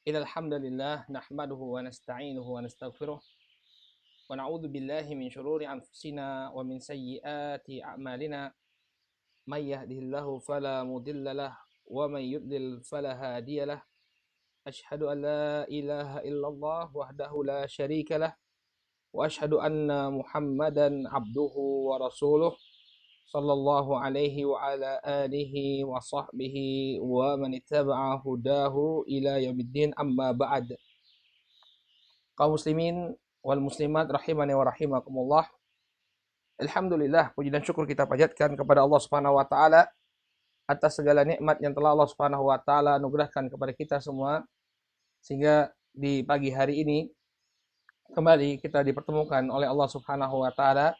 Innal hamdalillah nahmaduhu wa nasta'inuhu wa nastaghfiruh wa na'udzu billahi min shururi anfusina wa min sayyiati a'malina may yahdihillahu fala mudilla lah wa may yudlil fala hadiyalah asyhadu an la ilaha illallah wahdahu la syarika lah wa asyhadu anna Muhammadan abduhu wa rasuluh sallallahu alaihi wa ala alihi wa sahbihi wa man ittaba'a hudahu ila yaumiddin amma ba'd. Kaum muslimin wal muslimat rahimani wa rahimakumullah. Alhamdulillah, puji dan syukur kita panjatkan kepada Allah Subhanahu wa taala atas segala nikmat yang telah Allah Subhanahu wa taala anugerahkan kepada kita semua, sehingga di pagi hari ini kembali kita dipertemukan oleh Allah Subhanahu wa taala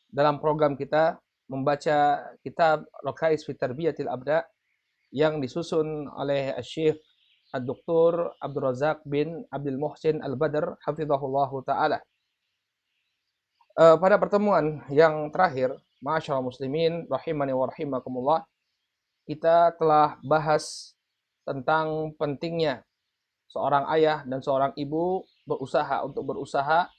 dalam program kita membaca kitab Raqais fi Tarbiyatil Abda yang disusun oleh Syekh Ad-Doktor Abdul Razak bin Abdul Muhsin Al-Badr hafizahullahu taala. Pada pertemuan yang terakhir, ma'asyiral muslimin rahimani wa rahimakumullah, kita telah bahas tentang pentingnya seorang ayah dan seorang ibu berusaha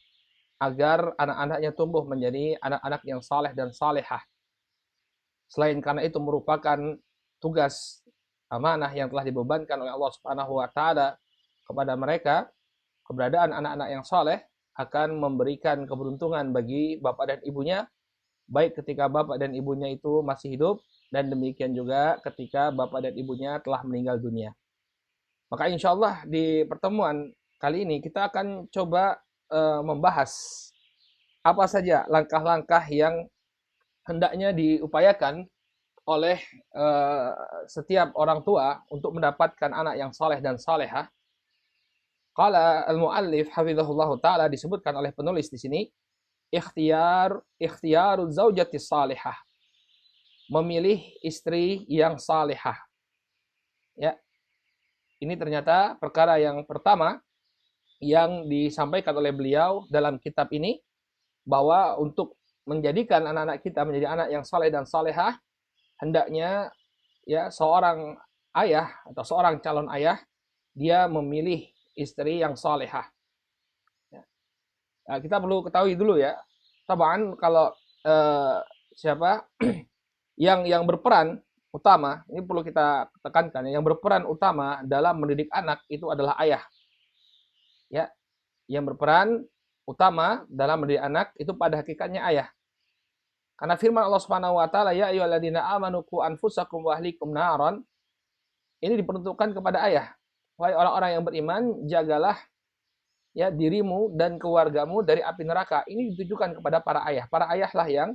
agar anak-anaknya tumbuh menjadi anak-anak yang saleh dan salehah. Selain karena itu merupakan tugas amanah yang telah dibebankan oleh Allah Subhanahu wa taala kepada mereka, keberadaan anak-anak yang saleh akan memberikan keberuntungan bagi bapak dan ibunya, baik ketika bapak dan ibunya itu masih hidup, dan demikian juga ketika bapak dan ibunya telah meninggal dunia. Maka insya Allah di pertemuan kali ini kita akan coba membahas apa saja langkah-langkah yang hendaknya diupayakan oleh setiap orang tua untuk mendapatkan anak yang saleh dan salehah. Qala al-muallif hafizahullahu taala, disebutkan oleh penulis di sini, ikhtiyaru zaujati salihah, memilih istri yang salihah. Ya. Ini ternyata perkara yang pertama yang disampaikan oleh beliau dalam kitab ini, bahwa untuk menjadikan anak-anak kita menjadi anak yang saleh dan salehah, hendaknya ya seorang ayah atau seorang calon ayah dia memilih istri yang salehah. Nah, kita perlu ketahui dulu ya, taban kalau siapa yang berperan utama, ini perlu kita tekankan, yang berperan utama dalam mendidik anak itu adalah ayah. Ya, yang berperan utama dalam mendidik anak itu pada hakikatnya ayah. Karena firman Allah Subhanahu wa taala, ya ayyuhalladzina amanu qu anfusakum wa ahlikum naron, ini diperuntukkan kepada ayah. Wahai orang-orang yang beriman, jagalah ya dirimu dan keluargamu dari api neraka. Ini ditujukan kepada para ayah. Para ayahlah yang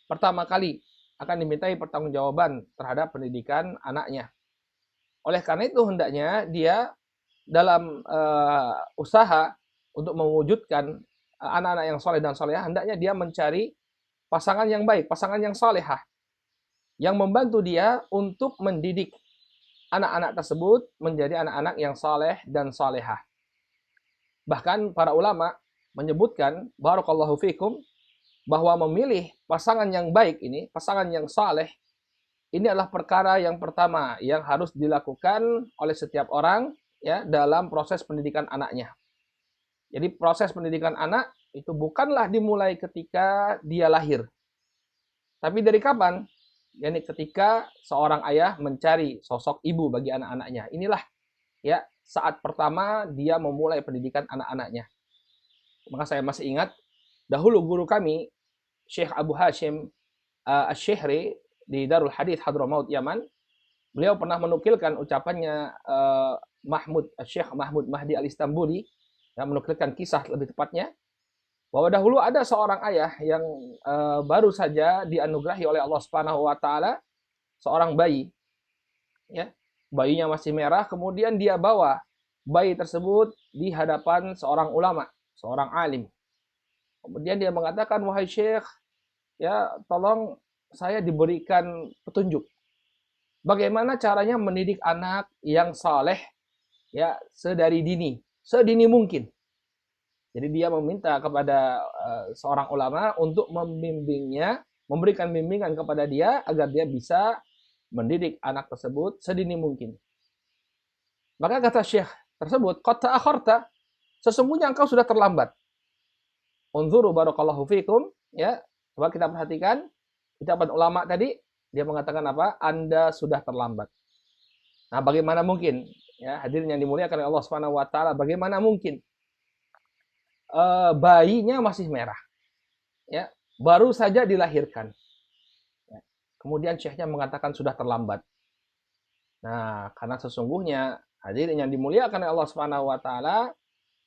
pertama kali akan dimintai pertanggungjawaban terhadap pendidikan anaknya. Oleh karena itu hendaknya dia dalam usaha untuk mewujudkan anak-anak yang soleh dan solehah, hendaknya dia mencari pasangan yang baik, pasangan yang solehah, yang membantu dia untuk mendidik anak-anak tersebut menjadi anak-anak yang soleh dan solehah. Bahkan para ulama menyebutkan, barakallahu fikum, bahwa memilih pasangan yang baik ini, pasangan yang saleh, ini adalah perkara yang pertama yang harus dilakukan oleh setiap orang ya dalam proses pendidikan anaknya. Jadi proses pendidikan anak itu bukanlah dimulai ketika dia lahir. Tapi dari kapan? Yani ketika seorang ayah mencari sosok ibu bagi anak-anaknya. Inilah ya saat pertama dia memulai pendidikan anak-anaknya. Maka saya masih ingat dahulu guru kami Syekh Abu Hashim Asy-Syihri di Darul Hadits Hadramaut Yaman, beliau pernah menukilkan ucapannya Syekh Mahmud Mahdi Al-Istanbuli, yang menukilkan kisah lebih tepatnya, bahwa dahulu ada seorang ayah yang baru saja dianugerahi oleh Allah Subhanahu wa taala seorang bayi. Ya, bayinya masih merah, kemudian dia bawa bayi tersebut di hadapan seorang ulama, seorang alim. Kemudian dia mengatakan, wahai Syekh, ya tolong saya diberikan petunjuk. Bagaimana caranya mendidik anak yang saleh ya sedini mungkin. Jadi dia meminta kepada seorang ulama untuk membimbingnya, memberikan bimbingan kepada dia agar dia bisa mendidik anak tersebut sedini mungkin. Maka kata Syekh tersebut, qad ta'akharta, sesungguhnya engkau sudah terlambat. Unzuru barakallahu fikum, ya. Coba kita perhatikan ucapan ulama tadi, dia mengatakan apa? Anda sudah terlambat. Nah, bagaimana mungkin? Ya, hadirin yang dimuliakan oleh Allah Subhanahu wa taala, bagaimana mungkin bayinya masih merah, ya, baru saja dilahirkan. Ya. Kemudian syekhnya mengatakan sudah terlambat. Nah, karena sesungguhnya hadirin yang dimuliakan oleh Allah Subhanahu wa taala,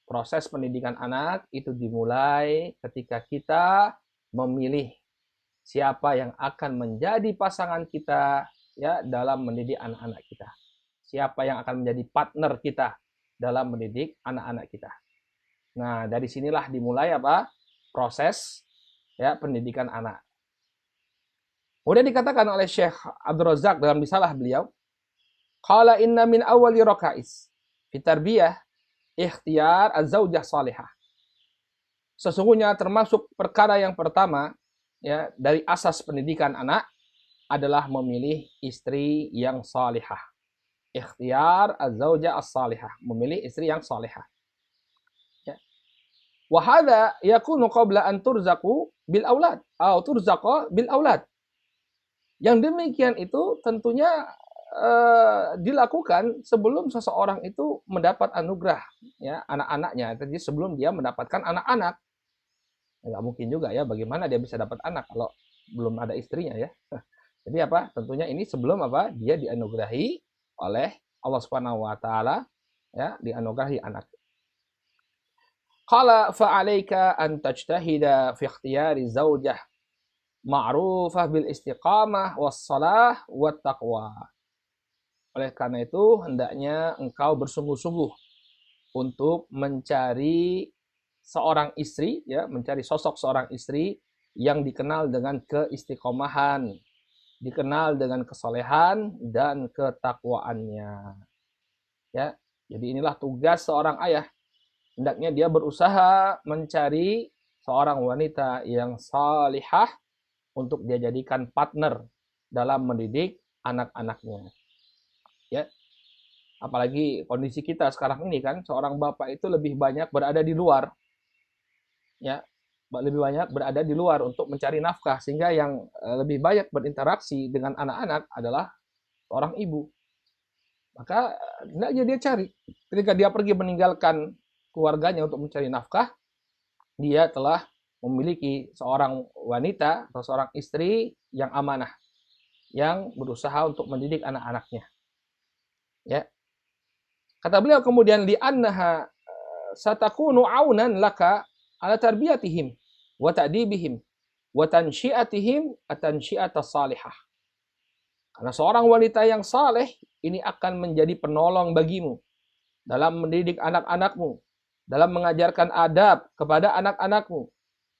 proses pendidikan anak itu dimulai ketika kita memilih siapa yang akan menjadi pasangan kita, ya, dalam mendidik anak-anak kita. Siapa yang akan menjadi partner kita dalam mendidik anak-anak kita. Nah, dari sinilah dimulai apa? Proses, ya, pendidikan anak. Kemudian dikatakan oleh Syekh Abdul Razak dalam risalah beliau, qala inna min awwali raka'is fi tarbiyah ikhtiyar az-zaujah salihah. Sesungguhnya termasuk perkara yang pertama, ya, dari asas pendidikan anak adalah memilih istri yang salihah. Ikhtiyar az-zaujah as-salihah, memilih istri yang salihah. Ya. Wa hadza yakunu qabla an turzaqu bil aulad atau turzaqa bil aulad. Yang demikian itu tentunya dilakukan sebelum seseorang itu mendapat anugerah, ya, anak-anaknya. Jadi sebelum dia mendapatkan anak-anak, nggak mungkin juga, ya, bagaimana dia bisa dapat anak kalau belum ada istrinya, ya. Jadi apa? Tentunya ini sebelum apa? Dia dianugerahi oleh Allah Subhanahu wa taala, ya, dianugerahi anak. Qala fa'alaika an tajtahida fi ikhtiyari zaujah ma'rufah bil istiqamah was salah wat taqwa. Oleh karena itu, hendaknya engkau bersungguh-sungguh untuk mencari seorang istri, ya, mencari sosok seorang istri yang dikenal dengan keistiqomahan, dikenal dengan kesolehan dan ketakwaannya. Ya, jadi inilah tugas seorang ayah. Hendaknya dia berusaha mencari seorang wanita yang salihah untuk dia jadikan partner dalam mendidik anak-anaknya. Ya, apalagi kondisi kita sekarang ini kan, seorang bapak itu lebih banyak berada di luar, ya, lebih banyak berada di luar untuk mencari nafkah, sehingga yang lebih banyak berinteraksi dengan anak-anak adalah seorang ibu. Maka hendaknya dia cari, ketika dia pergi meninggalkan keluarganya untuk mencari nafkah, dia telah memiliki seorang wanita atau seorang istri yang amanah, yang berusaha untuk mendidik anak-anaknya. Ya. Kata beliau kemudian, li'annaha satakunu aunan laka ala tarbiyatihim wa ta'dibihim wa tansyiatihim atansyiata salihah. Karena seorang wanita yang saleh ini akan menjadi penolong bagimu dalam mendidik anak-anakmu, dalam mengajarkan adab kepada anak-anakmu,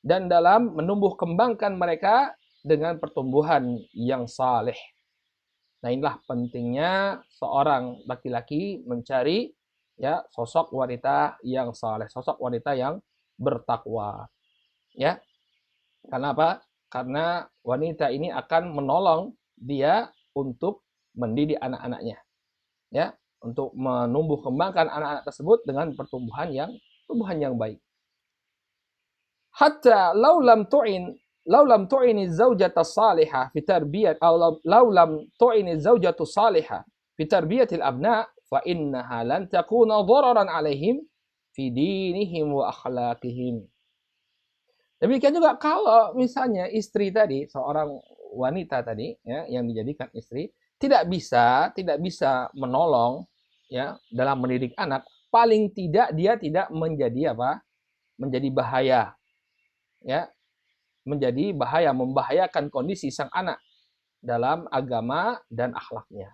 dan dalam menumbuh kembangkan mereka dengan pertumbuhan yang saleh. Nah, inilah pentingnya seorang laki-laki mencari, ya, sosok wanita yang saleh, sosok wanita yang bertakwa. Ya. Karena apa? Karena wanita ini akan menolong dia untuk mendidik anak-anaknya. Ya, untuk menumbuh kembangkan anak-anak tersebut dengan pertumbuhan yang baik. Hatta law lam tu'ini zaujata salihah fi tarbiyat atau law lam tu'ini zaujatu salihah fi tarbiyatil abna fa innaha lan takuna dhararan alaihim fi dinihim wa akhlaqihim. Demikian juga kalau misalnya istri tadi, seorang wanita tadi, ya, yang dijadikan istri tidak bisa menolong, ya, dalam mendidik anak, paling tidak dia tidak menjadi apa? Menjadi bahaya. Ya, menjadi bahaya, membahayakan kondisi sang anak dalam agama dan akhlaknya.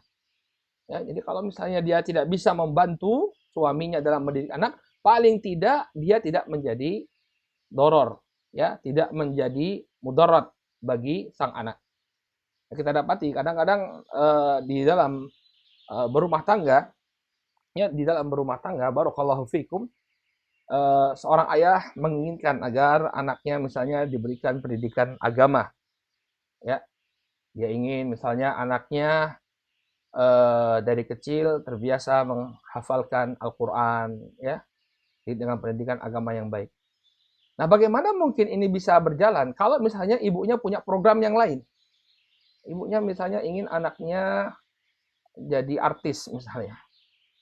Ya, jadi kalau misalnya dia tidak bisa membantu suaminya dalam mendidik anak, paling tidak dia tidak menjadi doror, ya, tidak menjadi mudarat bagi sang anak. Kita dapati kadang-kadang di dalam berumah tangga, ya, di dalam berumah tangga, barakallahu fikum, seorang ayah menginginkan agar anaknya misalnya diberikan pendidikan agama, ya, dia ingin misalnya anaknya dari kecil terbiasa menghafalkan Al-Quran, ya, dengan pendidikan agama yang baik. Nah, bagaimana mungkin ini bisa berjalan kalau misalnya ibunya punya program yang lain? Ibunya misalnya ingin anaknya jadi artis misalnya.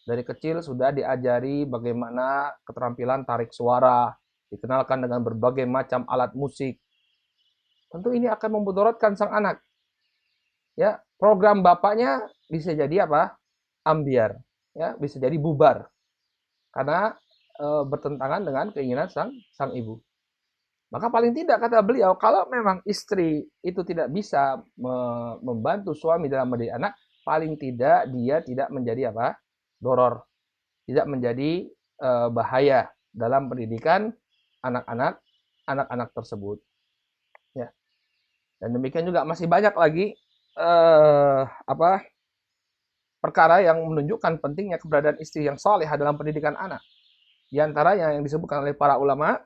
Dari kecil sudah diajari bagaimana keterampilan tarik suara, dikenalkan dengan berbagai macam alat musik. Tentu ini akan memudaratkan sang anak. Ya, program bapaknya bisa jadi apa? Ambiar, ya, bisa jadi bubar karena bertentangan dengan keinginan sang ibu. Maka paling tidak kata beliau, kalau memang istri itu tidak bisa membantu suami dalam mendidik anak, paling tidak dia tidak menjadi apa? Doror, tidak menjadi bahaya dalam pendidikan anak-anak tersebut. Ya. Dan demikian juga masih banyak lagi perkara yang menunjukkan pentingnya keberadaan istri yang salehah dalam pendidikan anak. Di antaranya yang disebutkan oleh para ulama,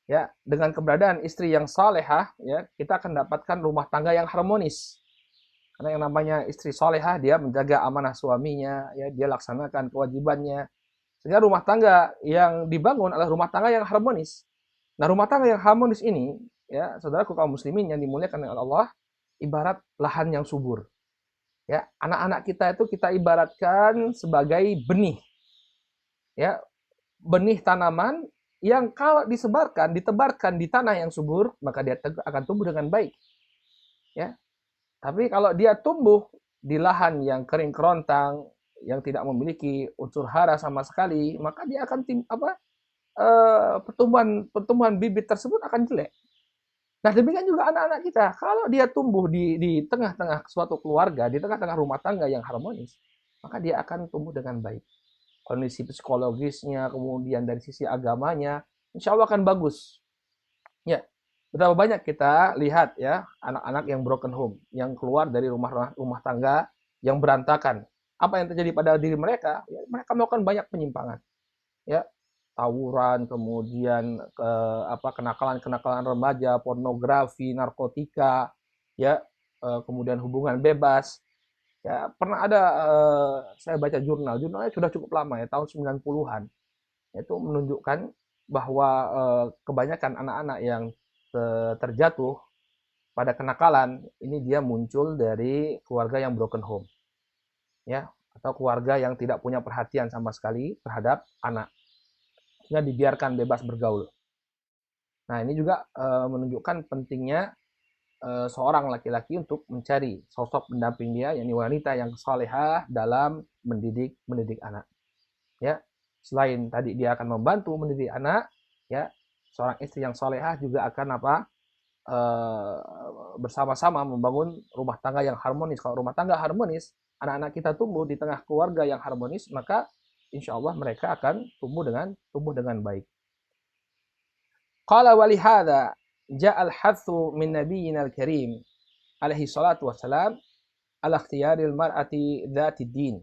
ya, dengan keberadaan istri yang salehah, ya, kita akan dapatkan rumah tangga yang harmonis. Karena yang namanya istri salehah, dia menjaga amanah suaminya, ya, dia laksanakan kewajibannya. Sehingga rumah tangga yang dibangun adalah rumah tangga yang harmonis. Nah, rumah tangga yang harmonis ini, ya, saudaraku kaum muslimin yang dimuliakan oleh Allah, ibarat lahan yang subur. Ya, anak-anak kita itu kita ibaratkan sebagai benih. Ya, benih tanaman yang kalau disebarkan, ditebarkan di tanah yang subur, maka dia akan tumbuh dengan baik. Ya. Tapi kalau dia tumbuh di lahan yang kering kerontang, yang tidak memiliki unsur hara sama sekali, maka dia akan pertumbuhan bibit tersebut akan jelek. Nah, demikian juga anak-anak kita. Kalau dia tumbuh di tengah-tengah suatu keluarga, di tengah-tengah rumah tangga yang harmonis, maka dia akan tumbuh dengan baik. Kondisi psikologisnya, kemudian dari sisi agamanya, insya Allah akan bagus. Ya, betapa banyak kita lihat ya anak-anak yang broken home, yang keluar dari rumah tangga yang berantakan. Apa yang terjadi pada diri mereka? Ya, mereka melakukan banyak penyimpangan. Ya, tawuran, kemudian kenakalan-kenakalan remaja, pornografi, narkotika, ya, kemudian hubungan bebas. Ya, pernah ada saya baca jurnalnya sudah cukup lama ya, tahun 90-an. Itu menunjukkan bahwa kebanyakan anak-anak yang terjatuh pada kenakalan ini dia muncul dari keluarga yang broken home. Ya, atau keluarga yang tidak punya perhatian sama sekali terhadap anak. Sehingga dibiarkan bebas bergaul. Nah, ini juga menunjukkan pentingnya seorang laki-laki untuk mencari sosok pendamping dia, yakni wanita yang salehah dalam mendidik anak. Ya, selain tadi dia akan membantu mendidik anak, ya, seorang istri yang salehah juga akan bersama-sama membangun rumah tangga yang harmonis. Kalau rumah tangga harmonis, anak-anak kita tumbuh di tengah keluarga yang harmonis, maka insya Allah mereka akan tumbuh dengan baik. Qala walihada ja'al hathu min nabiyyina al-karim alaihi salatu wassalam ala ikhtiyaril mar'ati dzatid din.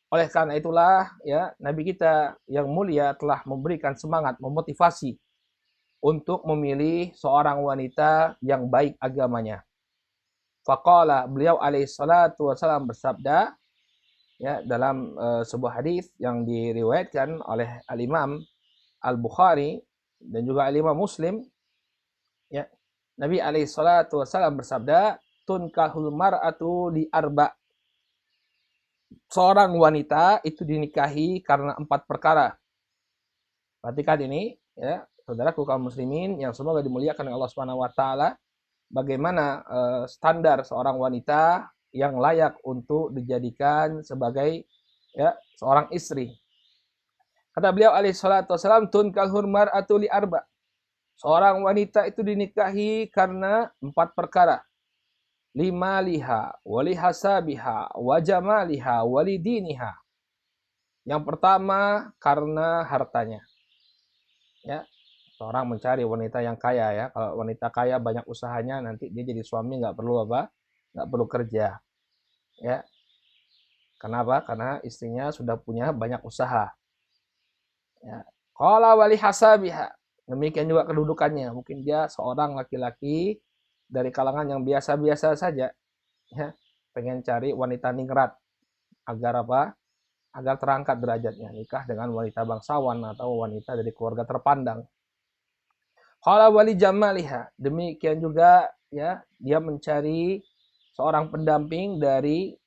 Oleh karena itulah ya Nabi kita yang mulia telah memberikan semangat, memotivasi untuk memilih seorang wanita yang baik agamanya. Faqala, beliau alaihi salatu wassalam bersabda ya dalam sebuah hadis yang diriwayatkan oleh Al-Imam Al-Bukhari dan juga Al-Imam Muslim, ya, Nabi alaihi salatu wassalam bersabda, tunkahul mar'atu li arba. Seorang wanita itu dinikahi karena 4 perkara. Perhatikan ini, ya, saudaraku kaum muslimin yang semoga dimuliakan oleh Allah Subhanahu wa taala, bagaimana standar seorang wanita yang layak untuk dijadikan sebagai ya seorang istri. Kata beliau alaihi salatu wasallam, tunkahul mar'atu li arba. Seorang wanita itu dinikahi karena 4 perkara. Lima liha, wali hasabiha, wajamaliha, wali diniha. Yang pertama karena hartanya. Ya, seorang mencari wanita yang kaya ya. Kalau wanita kaya banyak usahanya, nanti dia jadi suami nggak perlu apa? Nggak perlu kerja. Ya. Kenapa? Karena istrinya sudah punya banyak usaha. Ya. Qala wali hasabiha. Demikian juga kedudukannya. Mungkin dia seorang laki-laki dari kalangan yang biasa-biasa saja, ya, pengen cari wanita ningrat, agar apa? Agar terangkat derajatnya, nikah dengan wanita bangsawan atau wanita dari keluarga terpandang. Qala wali jamaliha, demikian juga ya, dia mencari seorang pendamping dari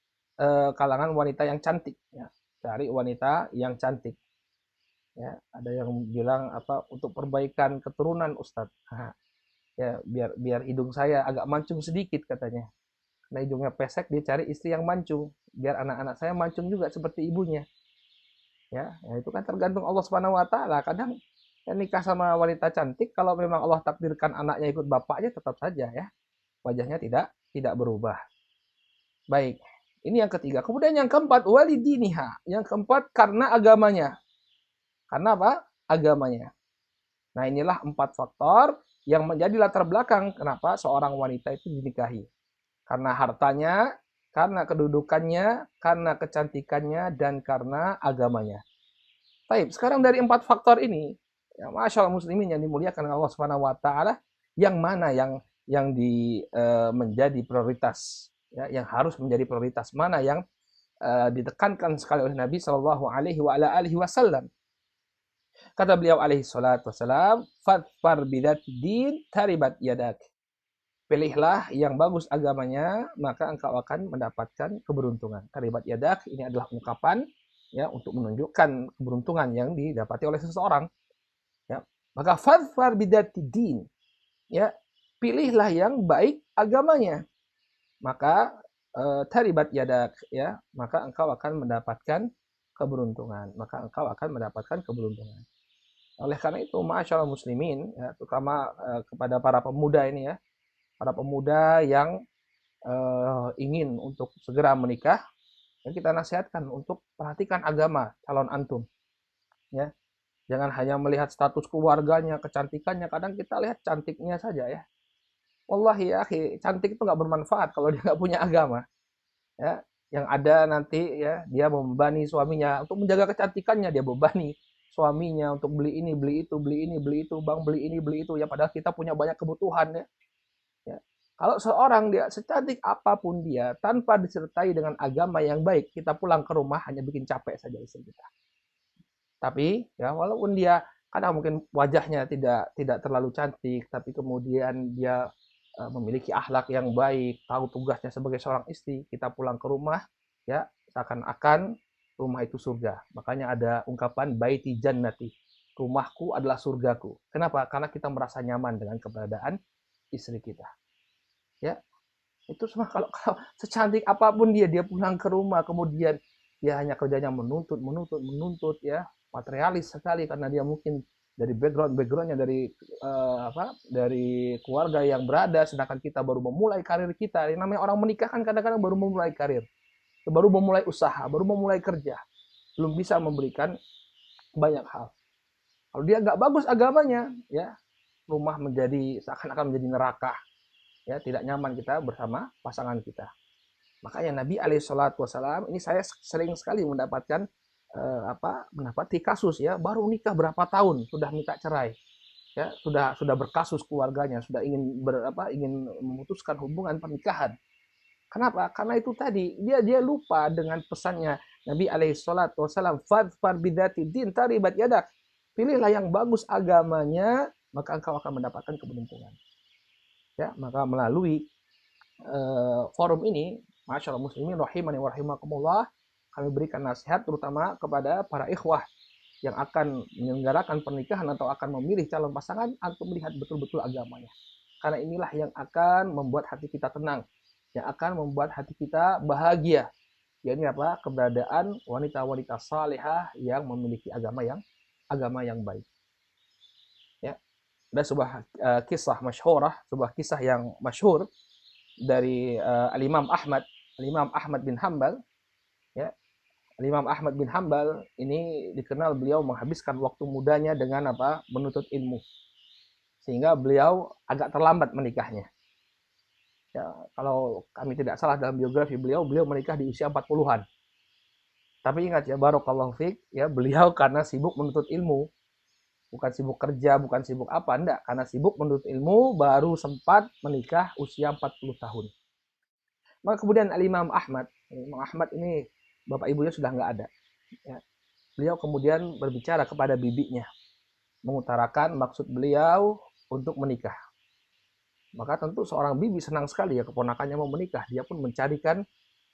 kalangan wanita yang cantik ya. Cari wanita yang cantik. Ya, ada yang bilang apa untuk perbaikan keturunan Ustadz. Ya, biar biar hidung saya agak mancung sedikit katanya. Karena hidungnya pesek, dia cari istri yang mancung, biar anak-anak saya mancung juga seperti ibunya. Ya itu kan tergantung Allah Subhanahu wa taala. Kadang ya, nikah sama wanita cantik kalau memang Allah takdirkan anaknya ikut bapaknya tetap saja ya. Wajahnya tidak berubah. Baik. Ini yang ketiga. Kemudian yang keempat walidiniha. Yang keempat karena agamanya. Karena apa? Agamanya. Nah, inilah 4 faktor yang menjadi latar belakang kenapa seorang wanita itu dinikahi. Karena hartanya, karena kedudukannya, karena kecantikannya, dan karena agamanya. Baik, sekarang dari 4 faktor ini, ya masyaallah muslimin yang dimuliakan Allah Subhanahu wa taala, yang mana yang menjadi prioritas, ya, yang harus menjadi prioritas, mana yang ditekankan sekali oleh Nabi Shallallahu alaihi wasallam. Kata beliau alaihi salatu wasalam, "Fadfar bidzatid taribat yadak." Pilihlah yang bagus agamanya, maka engkau akan mendapatkan keberuntungan. Taribat yadak ini adalah ungkapan ya untuk menunjukkan keberuntungan yang didapati oleh seseorang. Ya, maka fadfar bidzatid, ya, pilihlah yang baik agamanya. Maka taribat yadak, ya, maka engkau akan mendapatkan keberuntungan. Maka engkau akan mendapatkan keberuntungan. Oleh karena itu, masyaallah muslimin, ya, terutama kepada para pemuda ini ya, para pemuda yang ingin untuk segera menikah, ya kita nasihatkan untuk perhatikan agama calon antum. Ya, jangan hanya melihat status keluarganya, kecantikannya. Kadang kita lihat cantiknya saja ya. Wallahi ya, cantik itu nggak bermanfaat kalau dia nggak punya agama. Ya, yang ada nanti ya dia membebani suaminya untuk menjaga kecantikannya, dia bebani suaminya untuk beli ini, beli itu, beli ini, beli itu, bang beli ini, beli itu. Ya padahal kita punya banyak kebutuhan ya. Ya. Kalau seorang dia secantik apapun dia tanpa disertai dengan agama yang baik, kita pulang ke rumah hanya bikin capek saja istri kita. Tapi ya walaupun dia kadang mungkin wajahnya tidak terlalu cantik, tapi kemudian dia memiliki akhlak yang baik, tahu tugasnya sebagai seorang istri, kita pulang ke rumah ya seakan-akan rumah itu surga. Makanya ada ungkapan baiti jannati, rumahku adalah surgaku. Kenapa? Karena kita merasa nyaman dengan keberadaan istri kita. Ya, itu semua kalau secantik apapun dia pulang ke rumah kemudian dia hanya kerjanya menuntut ya, materialis sekali karena dia mungkin dari backgroundnya dari dari keluarga yang berada, sedangkan kita baru memulai karir kita. Yang namanya orang menikah kan kadang-kadang baru memulai karir, baru memulai usaha, baru memulai kerja, belum bisa memberikan banyak hal. Kalau dia nggak bagus agamanya, ya rumah menjadi seakan-akan menjadi neraka. Ya, tidak nyaman kita bersama pasangan kita. Makanya Nabi Alaihissalam ini saya sering sekali mendapatkan mendapati kasus ya baru nikah berapa tahun sudah minta cerai, ya sudah berkasus keluarganya, sudah ingin memutuskan hubungan pernikahan. Kenapa? Karena itu tadi dia lupa dengan pesannya Nabi Alaihissalam, fadfar bidzatid taribat yadak. Pilihlah yang bagus agamanya, maka engkau akan mendapatkan keberuntungan. Ya, maka melalui forum ini, masyaallah muslimin rahimani wa rahimakumullah, kami berikan nasihat terutama kepada para ikhwah yang akan menyelenggarakan pernikahan atau akan memilih calon pasangan untuk melihat betul-betul agamanya. Karena inilah yang akan membuat hati kita tenang, yang akan membuat hati kita bahagia. Yakni apa? Keberadaan wanita-wanita salihah yang memiliki agama yang baik. Ya. Ada sebuah kisah masyhurah, sebuah kisah yang masyhur dari Al-Imam Ahmad bin Hambal. Ya, Imam Ahmad bin Hambal ini dikenal beliau menghabiskan waktu mudanya dengan menuntut ilmu, sehingga beliau agak terlambat menikahnya. Ya, kalau kami tidak salah dalam biografi beliau menikah di usia 40-an. Tapi ingat ya, barakallahu fiik, ya beliau karena sibuk menuntut ilmu, bukan sibuk kerja, bukan sibuk apa, enggak, karena sibuk menuntut ilmu baru sempat menikah usia 40 tahun. Maka kemudian Imam Ahmad ini bapak ibunya sudah nggak ada. Ya. Beliau kemudian berbicara kepada bibinya, mengutarakan maksud beliau untuk menikah. Maka tentu seorang bibi senang sekali ya keponakannya mau menikah. Dia pun mencarikan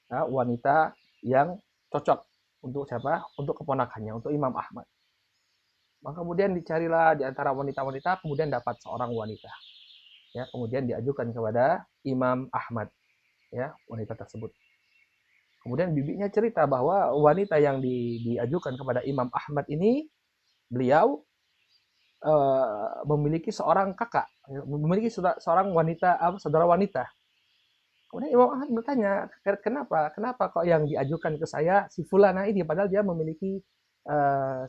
wanita yang cocok untuk siapa? Untuk keponakannya, untuk Imam Ahmad. Maka kemudian dicarilah di antara wanita-wanita, kemudian dapat seorang wanita. Ya, kemudian diajukan kepada Imam Ahmad, ya, wanita tersebut. Kemudian bibinya cerita bahwa wanita yang diajukan kepada Imam Ahmad ini, beliau memiliki seorang kakak, memiliki seorang wanita, saudara wanita. Kemudian Imam Ahmad bertanya, kenapa kok yang diajukan ke saya si Fulana ini, padahal dia memiliki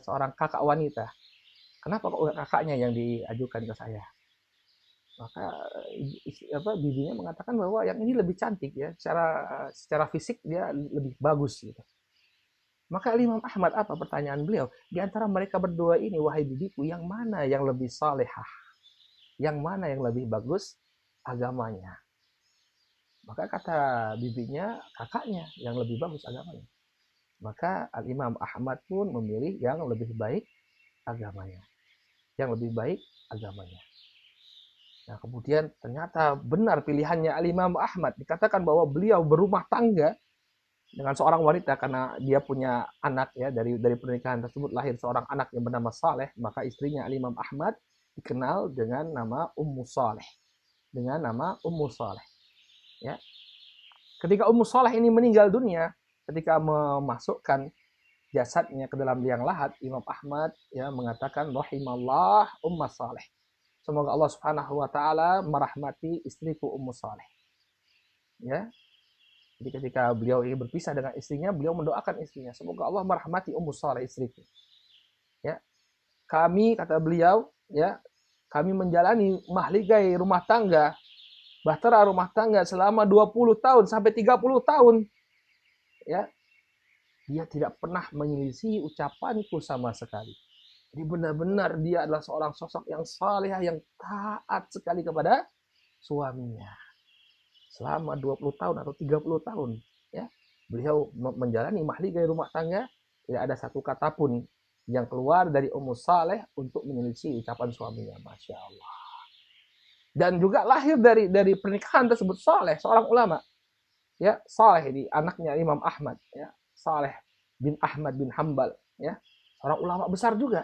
seorang kakak wanita. Kenapa kok kakaknya yang diajukan ke saya? Maka bibinya mengatakan bahwa yang ini lebih cantik ya, secara fisik dia lebih bagus gitu. Maka Imam Ahmad apa pertanyaan beliau? Di antara mereka berdua ini, wahai bibiku, yang mana yang lebih salehah? Yang mana yang lebih bagus agamanya? Maka kata bibinya, kakaknya yang lebih bagus agamanya. Maka Al-Imam Ahmad pun memilih yang lebih baik agamanya. Yang lebih baik agamanya. Nah, kemudian ternyata benar pilihannya Al-Imam Ahmad. Dikatakan bahwa beliau berumah tangga dengan seorang wanita karena dia punya anak ya, dari pernikahan tersebut lahir seorang anak yang bernama Saleh, maka istrinya Al-Imam Ahmad dikenal dengan nama Ummu Saleh. Dengan nama Ummu Saleh. Ya. Ketika Ummu Saleh ini meninggal dunia, ketika memasukkan jasadnya ke dalam liang lahat, Imam Ahmad ya mengatakan rahimallah Ummu Saleh. Semoga Allah Subhanahu wa taala merahmati istriku Ummu Saleh. Ya. Jadi ketika beliau ingin berpisah dengan istrinya, beliau mendoakan istrinya, semoga Allah merahmati Ummu Saleh istriku. Ya. Kami kata beliau, ya, kami menjalani mahligai rumah tangga, bahtera rumah tangga selama 20 tahun sampai 30 tahun. Ya. Dia tidak pernah menyelisih ucapanku sama sekali. Jadi benar-benar dia adalah seorang sosok yang saleh, yang taat sekali kepada suaminya. Selama 20 tahun atau 30 tahun, ya, beliau menjalani mahligai rumah tangga, tidak ada satu kata pun yang keluar dari Ummu Saleh untuk menyelisih ucapan suaminya. Masya Allah. Dan juga lahir dari pernikahan tersebut Saleh, seorang ulama. Ya, Saleh ini anaknya Imam Ahmad, ya. Saleh bin Ahmad bin Hambal, ya. Seorang ulama besar juga.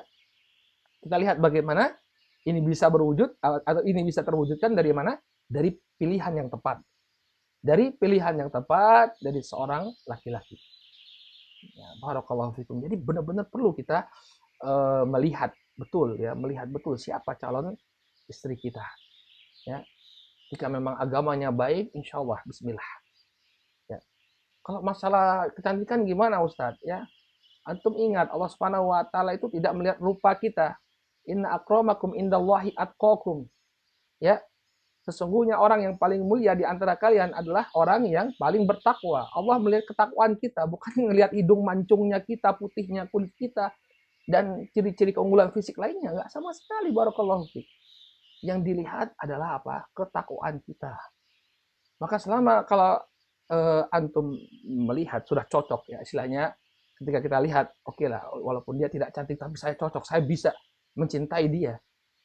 Kita lihat bagaimana ini bisa berwujud atau ini bisa terwujudkan dari mana? Dari pilihan yang tepat. Dari pilihan yang tepat dari seorang laki-laki. Ya, barakallahu fikum. Jadi benar-benar perlu kita melihat betul ya, melihat betul siapa calon istri kita. Ya. Jika memang agamanya baik, insya Allah bismillah. Ya. Kalau masalah kecantikan gimana Ustadz? Ya, antum ingat Allah Subhanahu wa taala itu tidak melihat rupa kita. Inna akramakum indallahi atqakum. Ya, sesungguhnya orang yang paling mulia di antara kalian adalah orang yang paling bertakwa. Allah melihat ketakwaan kita, bukan melihat hidung mancungnya kita, putihnya kulit kita, dan ciri-ciri keunggulan fisik lainnya. Enggak sama sekali, barakallahu fiik. Yang dilihat adalah apa? Ketakwaan kita. Maka selama kalau antum melihat sudah cocok ya istilahnya, ketika kita lihat oke lah, walaupun dia tidak cantik tapi saya cocok, saya bisa mencintai dia,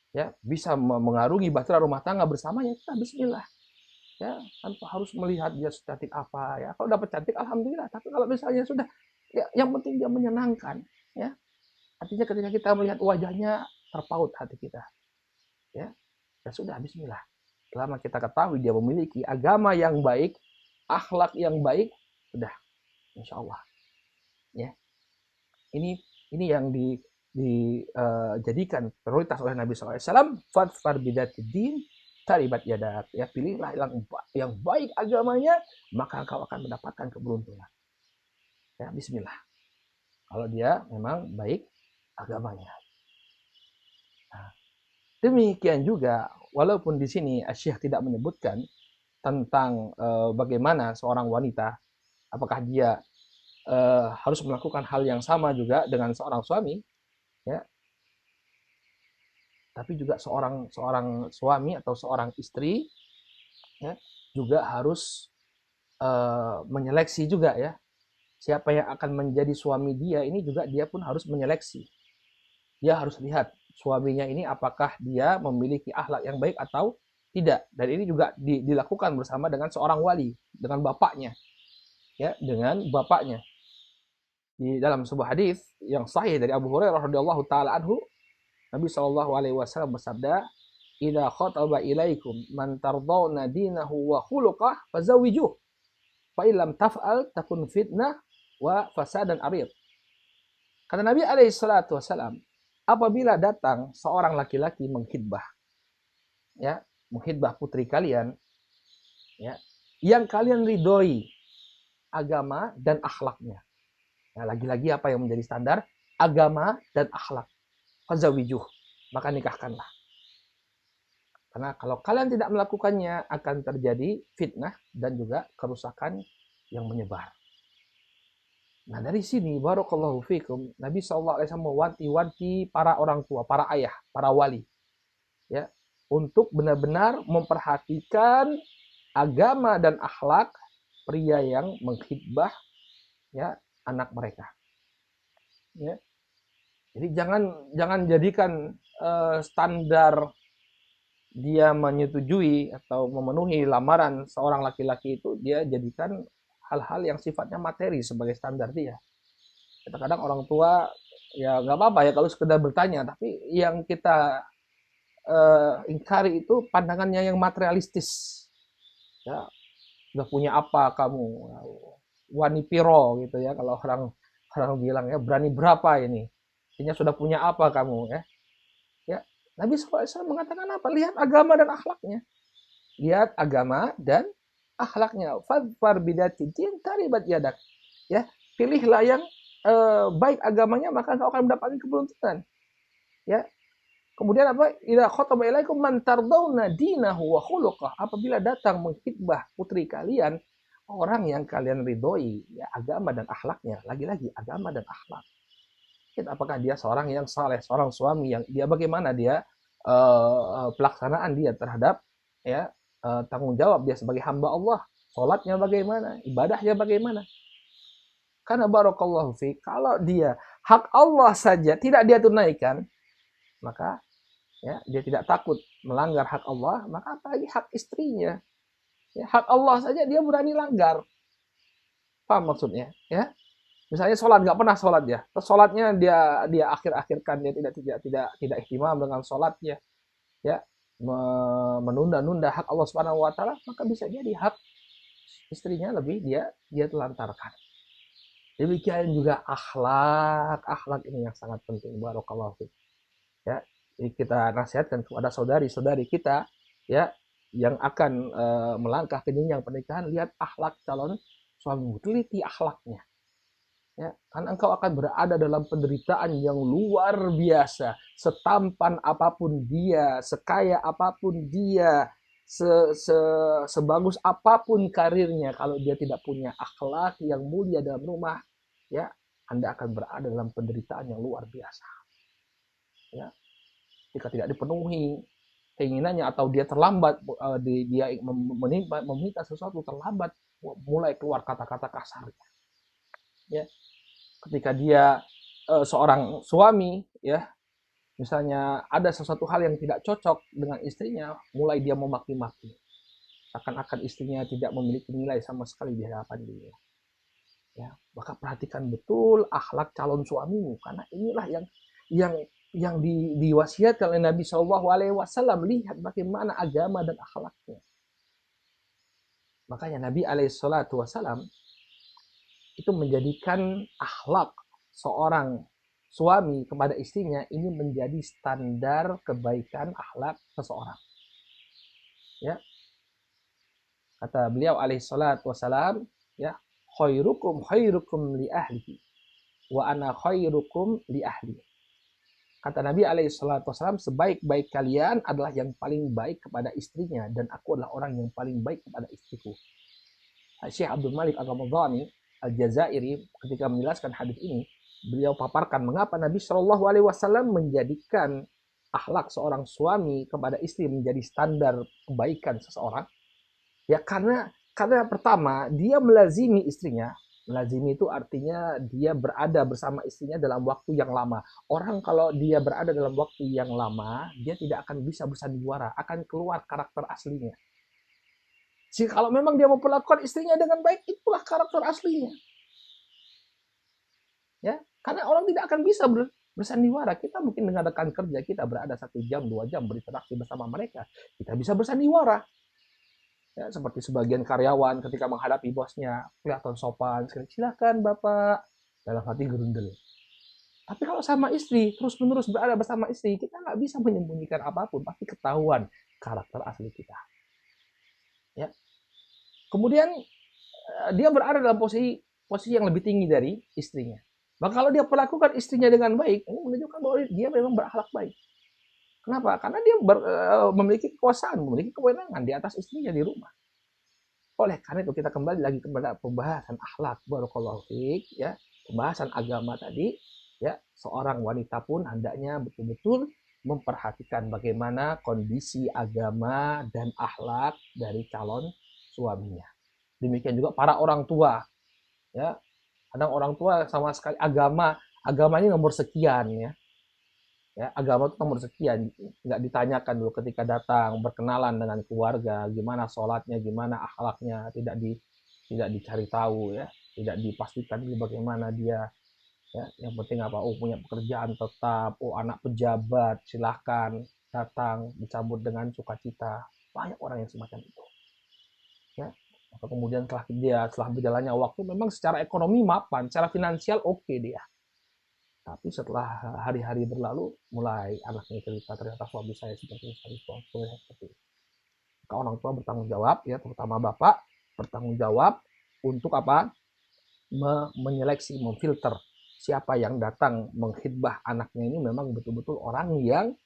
ya, bisa mengarungi bahtera rumah tangga bersamanya, kita bismillah. Ya, tanpa harus melihat dia secantik apa ya. Kalau dapat cantik alhamdulillah, tapi kalau misalnya sudah ya yang penting dia menyenangkan, ya. Artinya ketika kita melihat wajahnya terpaut hati kita. Ya. Ya sudah bismillah. Selama kita ketahui dia memiliki agama yang baik, akhlak yang baik, sudah insya Allah. Ya. Ini yang dijadikan prioritas oleh Nabi SAW. Fadfar bidatidin taribat yadak. Ya, pilihlah yang baik agamanya, maka engkau akan mendapatkan keberuntungan. Ya, bismillah. Kalau dia memang baik agamanya. Nah, demikian juga, walaupun di sini Syekh tidak menyebutkan tentang bagaimana seorang wanita, apakah dia harus melakukan hal yang sama juga dengan seorang suami, ya. Tapi juga seorang suami atau seorang istri, ya, juga harus menyeleksi juga ya, siapa yang akan menjadi suami dia ini juga dia pun harus menyeleksi. Dia harus lihat suaminya ini apakah dia memiliki akhlak yang baik atau tidak. Dan ini juga dilakukan bersama dengan seorang wali, dengan bapaknya, ya, dengan bapaknya. Di dalam sebuah hadis yang sahih dari Abu Hurairah radhiyallahu taala anhu, Nabi Shallallahu alaihi wasallam bersabda, "Idza khataba ilaikum man tardawna dinahu wa khuluqah fazawijuh. Fa illam taf'al takun fitnah wa fasadan arid." Kata Nabi alaihi salatu wasallam, apabila datang seorang laki-laki menghitbah, ya, menghitbah putri kalian, ya, yang kalian ridhoi agama dan akhlaknya. Nah, lagi-lagi apa yang menjadi standar? Agama dan akhlak. Fazawijuh, maka nikahkanlah. Karena kalau kalian tidak melakukannya akan terjadi fitnah dan juga kerusakan yang menyebar. Nah, dari sini barakallahu fikum, Nabi SAW mewanti-wanti para orang tua, para ayah, para wali, ya, untuk benar-benar memperhatikan agama dan akhlak pria yang menghitbah, ya, anak mereka. Ya. Jadi jangan jadikan standar dia menyetujui atau memenuhi lamaran seorang laki-laki itu, dia jadikan hal-hal yang sifatnya materi sebagai standar dia. Kadang-kadang orang tua ya nggak apa-apa ya kalau sekedar bertanya, tapi yang kita ingkari itu pandangannya yang materialistis. Ya, udah punya apa kamu? Wani piro gitu ya, kalau orang bilang ya, berani berapa ini? Artinya sudah punya apa kamu ya? Ya, Nabi SAW mengatakan apa? Lihat agama dan akhlaknya. Lihat agama dan akhlaknya. Fadfar bidati din taribat yadak. Ya, pilihlah yang baik agamanya, maka kau akan mendapatkan keberuntungan. Ya. Kemudian apa? Idza khataba ilaikum man tardawna dinahu wa khuluqah. Apabila datang menghitbah putri kalian orang yang kalian ridhoi, ya, agama dan akhlaknya. Lagi-lagi agama dan akhlak. Apakah dia seorang yang saleh, seorang suami yang dia bagaimana dia pelaksanaan dia terhadap, ya, tanggung jawab dia sebagai hamba Allah, sholatnya bagaimana, ibadahnya bagaimana. Karena barakallahu fi, kalau dia hak Allah saja tidak dia tunaikan, maka ya dia tidak takut melanggar hak Allah, maka apalagi hak istrinya. Ya, hak Allah saja dia berani langgar. Paham maksudnya? Ya. Misalnya sholat nggak pernah sholat ya, terus sholatnya dia akhir-akhirkan, dia tidak ihtimam dengan sholatnya, ya, menunda-nunda hak Allah Subhanahu Wa Taala, maka bisa jadi hak istrinya lebih dia telantarkan. Demikian juga akhlak ini yang sangat penting. Barakallahu fiik. Ya, jadi kita nasihatkan kepada saudari-saudari kita, ya, yang akan melangkah ke jenjang pernikahan, lihat akhlak calon suamimu, teliti akhlaknya. Ya, karena engkau akan berada dalam penderitaan yang luar biasa. Setampan apapun dia, sekaya apapun dia, sebagus apapun karirnya, kalau dia tidak punya akhlak yang mulia dalam rumah, ya, Anda akan berada dalam penderitaan yang luar biasa. Ya, jika tidak dipenuhi keinginannya atau dia terlambat, dia meminta sesuatu terlambat, mulai keluar kata-kata kasarnya. Ya, ketika dia seorang suami, ya, misalnya ada sesuatu hal yang tidak cocok dengan istrinya, mulai dia memaki-maki, akan istrinya tidak memiliki nilai sama sekali di hadapan dia. Ya, maka perhatikan betul akhlak calon suamimu, karena inilah yang diwasiatkan oleh Nabi Shallallahu Alaihi Wasallam. Lihat bagaimana agama dan akhlaknya. Makanya Nabi Alaihi Wasallam itu menjadikan akhlak seorang suami kepada istrinya ini menjadi standar kebaikan akhlak seseorang. Ya, kata beliau alaihi salatu wasalam, ya, khairukum li ahlihi wa ana khairukum li ahli. Kata Nabi alaihi salatu wasalam, sebaik-baik kalian adalah yang paling baik kepada istrinya dan aku adalah orang yang paling baik kepada istriku. Syekh Abdul Malik Al-Ramadhani Al-Jazairi ketika menjelaskan hadis ini, beliau paparkan mengapa Nabi Shallallahu Alaihi Wasallam menjadikan akhlak seorang suami kepada istri menjadi standar kebaikan seseorang. Ya, karena pertama dia melazimi istrinya, Melazimi itu artinya dia berada bersama istrinya dalam waktu yang lama. Orang kalau dia berada dalam waktu yang lama, dia tidak akan bisa bersandiwara, akan keluar karakter aslinya. Jadi kalau memang dia memperlakukan istrinya dengan baik, itulah karakter aslinya. Ya, karena orang tidak akan bisa bersandiwara. Kita mungkin dengan rekan kerja kita berada 1 jam, 2 jam berinteraksi bersama mereka, kita bisa bersandiwara. Ya, seperti sebagian karyawan ketika menghadapi bosnya kelihatan sopan, silakan bapak, dalam hati gerundel. Tapi kalau sama istri, terus-menerus berada bersama istri, kita nggak bisa menyembunyikan apapun, pasti ketahuan karakter asli kita. Ya. Kemudian dia berada dalam posisi yang lebih tinggi dari istrinya. Maka kalau dia perlakukan istrinya dengan baik, ini menunjukkan bahwa dia memang berakhlak baik. Kenapa? Karena dia memiliki kekuasaan, memiliki kewenangan di atas istrinya di rumah. Oleh karena itu kita kembali lagi kepada pembahasan akhlak, barakallahu fiik, ya, pembahasan agama tadi, ya, seorang wanita pun hendaknya betul-betul memperhatikan bagaimana kondisi agama dan akhlak dari calon suaminya. Demikian juga para orang tua, ya. Kadang orang tua sama sekali agama ini nomor sekian, ya. Ya, agama itu nomor sekian, nggak ditanyakan dulu ketika datang berkenalan dengan keluarga, gimana sholatnya, gimana akhlaknya, tidak dicari tahu, ya, tidak dipastikan bagaimana dia, ya, yang penting apa, oh punya pekerjaan tetap, oh anak pejabat, silahkan datang disambut dengan sukacita. Banyak orang yang semacam itu, ya. Atau kemudian setelah berjalannya waktu, memang secara ekonomi mapan, secara finansial oke dia. Tapi setelah hari-hari berlalu, mulai anaknya cerita, ternyata suami saya seperti ini, suami saya seperti ini. Maka orang tua bertanggung jawab, ya, terutama bapak, bertanggung jawab untuk apa? Menyeleksi, memfilter siapa yang datang menghidbah anaknya ini memang betul-betul orang yang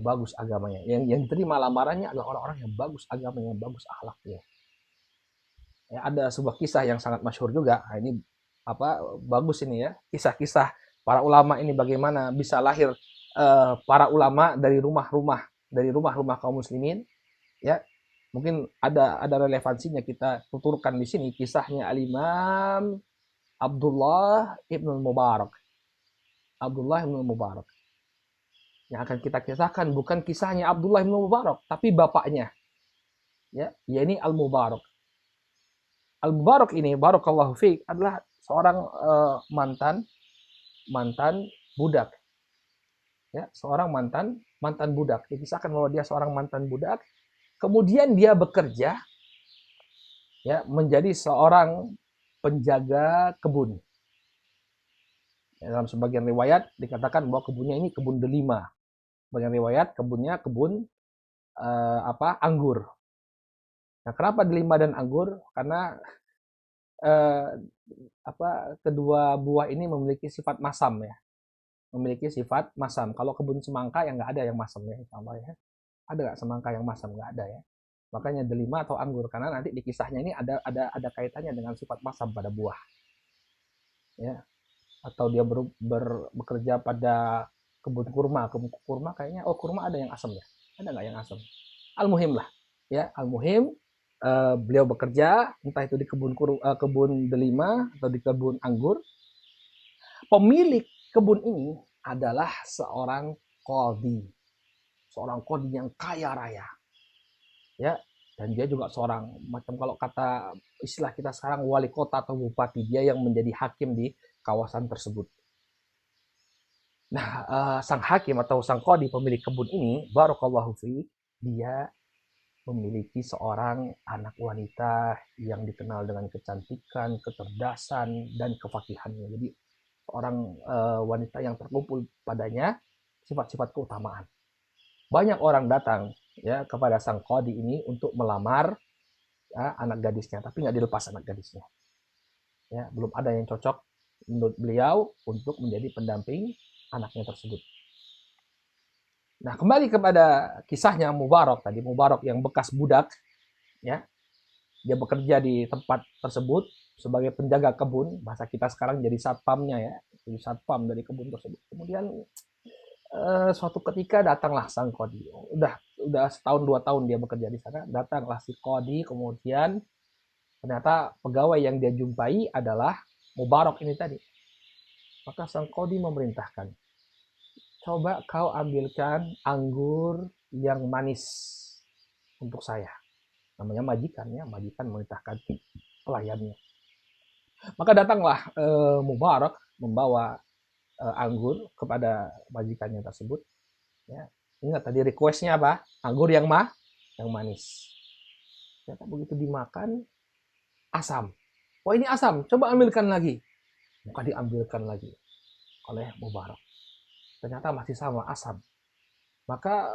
bagus agamanya. Yang diterima lamarannya adalah orang-orang yang bagus agamanya, bagus akhlaknya. Ya, ada sebuah kisah yang sangat masyhur juga. Nah, ini apa, bagus ini ya, kisah-kisah para ulama ini bagaimana bisa lahir para ulama dari rumah-rumah kaum muslimin, ya. Mungkin ada relevansinya kita tuturkan di sini kisahnya Al-Imam Abdullah Ibn Mubarak. Abdullah Ibn Mubarak. Yang akan kita kisahkan bukan kisahnya Abdullah Ibn Mubarak, tapi bapaknya. Ya, yakni Al-Mubarak. Al-Mubarak ini, barakallahu fiik, adalah seorang mantan budak. Ya, seorang mantan budak. Dikisahkan bahwa dia seorang mantan budak. Kemudian dia bekerja, ya, menjadi seorang penjaga kebun. Ya, dalam sebagian riwayat dikatakan bahwa kebunnya ini kebun delima. Sebagian riwayat kebunnya kebun anggur. Nah, kenapa delima dan anggur? Karena kedua buah ini memiliki sifat masam, ya. Memiliki sifat masam. Kalau kebun semangka yang nggak ada yang masam, ya, sama, ya. Ada nggak semangka yang masam? Nggak ada, ya. Makanya delima atau anggur, karena nanti di kisahnya ini ada kaitannya dengan sifat masam pada buah, ya. Atau dia bekerja pada kebun kurma kayaknya, oh kurma ada yang asam, ya. Ada nggak yang asam? Al-muhim lah, ya, al-muhim beliau bekerja entah itu di kebun delima atau di kebun anggur. Pemilik kebun ini adalah seorang qadhi yang kaya raya, ya, dan dia juga seorang macam, kalau kata istilah kita sekarang, wali kota atau bupati, dia yang menjadi hakim di kawasan tersebut. Nah, sang hakim atau sang qadhi pemilik kebun ini, barakallahu fi, dia memiliki seorang anak wanita yang dikenal dengan kecantikan, kecerdasan, dan kefakihannya. Jadi seorang wanita yang terkumpul padanya sifat-sifat keutamaan. Banyak orang datang, ya, kepada sang qadhi ini untuk melamar, ya, anak gadisnya, tapi nggak dilepas anak gadisnya. Ya, belum ada yang cocok menurut beliau untuk menjadi pendamping anaknya tersebut. Nah, kembali kepada kisahnya Mubarak tadi, Mubarak yang bekas budak, ya. Dia bekerja di tempat tersebut sebagai penjaga kebun, bahasa kita sekarang jadi satpamnya, ya, jadi satpam dari kebun tersebut. Kemudian suatu ketika datanglah sang qadhi. Udah setahun 2 tahun dia bekerja di sana, datanglah si qadhi, kemudian Ternyata pegawai yang dia jumpai adalah Mubarak ini tadi. Maka sang kodi memerintahkan, coba kau ambilkan anggur yang manis untuk saya. Namanya majikan ya, majikan memerintahkan pelayannya. Maka datanglah Mubarak membawa anggur kepada majikannya tersebut. Ya. Ingat tadi requestnya apa? Anggur yang manis. Ternyata begitu dimakan, asam. Wah ini asam, coba ambilkan lagi. Maka diambilkan lagi oleh Mubarak. Ternyata masih sama asam. Maka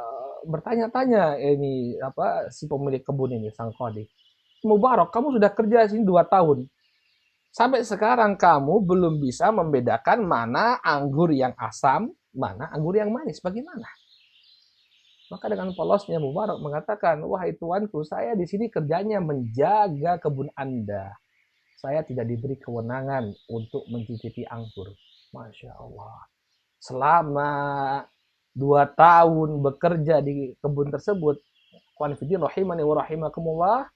bertanya-tanya ini apa si pemilik kebun ini, sang kodi. Mubarak, kamu sudah kerja sini 2 tahun. Sampai sekarang kamu belum bisa membedakan mana anggur yang asam, mana anggur yang manis. Bagaimana? Maka dengan polosnya Mubarak mengatakan, wahai tuanku, saya di sini kerjanya menjaga kebun Anda. Saya tidak diberi kewenangan untuk mencicipi anggur. Masya Allah. Selama 2 tahun bekerja di kebun tersebut, Qanifidin rahimani wa rahimakumullah,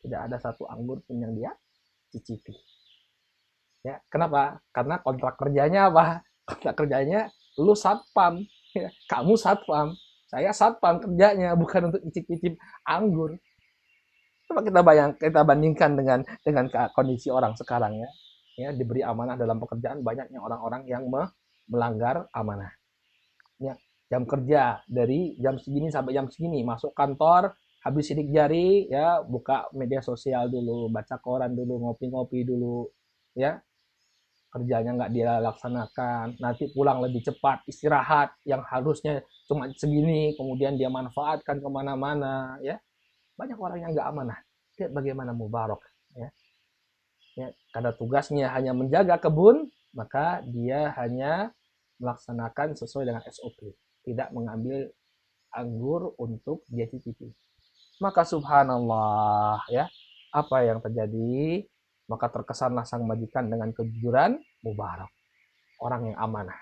tidak ada satu anggur pun yang dia cicipi. Ya, kenapa? Karena kontrak kerjanya apa? Kontrak kerjanya lu satpam, ya, kamu satpam, saya satpam kerjanya bukan untuk icip-icip anggur. Coba kita bandingkan dengan kondisi orang sekarang ya. Ya, diberi amanah dalam pekerjaan banyaknya orang-orang yang melanggar amanah. Ya, jam kerja dari jam segini sampai jam segini, masuk kantor, habis sidik jari ya, buka media sosial dulu, baca koran dulu, ngopi-ngopi dulu, ya kerjanya nggak dia laksanakan, nanti pulang lebih cepat, istirahat yang harusnya cuma segini, kemudian dia manfaatkan kemana-mana, ya banyak orang yang nggak amanah. Lihat bagaimana Mubarak, ya. Ya, karena tugasnya hanya menjaga kebun, maka dia hanya melaksanakan sesuai dengan SOP, tidak mengambil anggur untuk dia cicipi. Maka subhanallah ya, apa yang terjadi? Maka terkesanlah sang majikan dengan kejujuran Mubarak, orang yang amanah.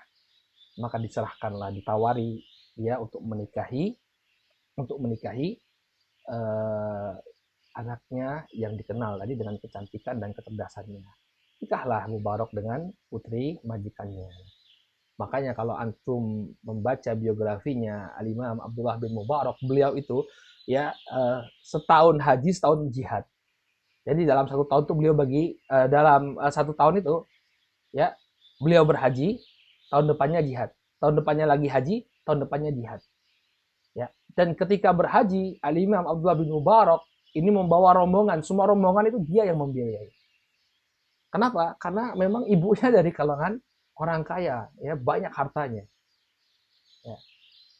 Maka diserahkanlah, ditawari dia untuk menikahi eh, anaknya yang dikenal tadi dengan kecantikan dan kecerdasannya. Nikahlah Mubarak dengan putri majikannya. Makanya kalau antum membaca biografinya Al-Imam Abdullah bin Mubarak, beliau itu ya setahun haji, setahun jihad. Jadi dalam 1 tahun itu beliau dalam 1 tahun itu ya beliau berhaji, tahun depannya jihad, tahun depannya lagi haji, tahun depannya jihad. Ya. Dan ketika berhaji, Al-Imam Abdullah bin Mubarak ini membawa rombongan, semua rombongan itu dia yang membiayai. Kenapa? Karena memang ibunya dari kalangan orang kaya, ya banyak hartanya. Ya.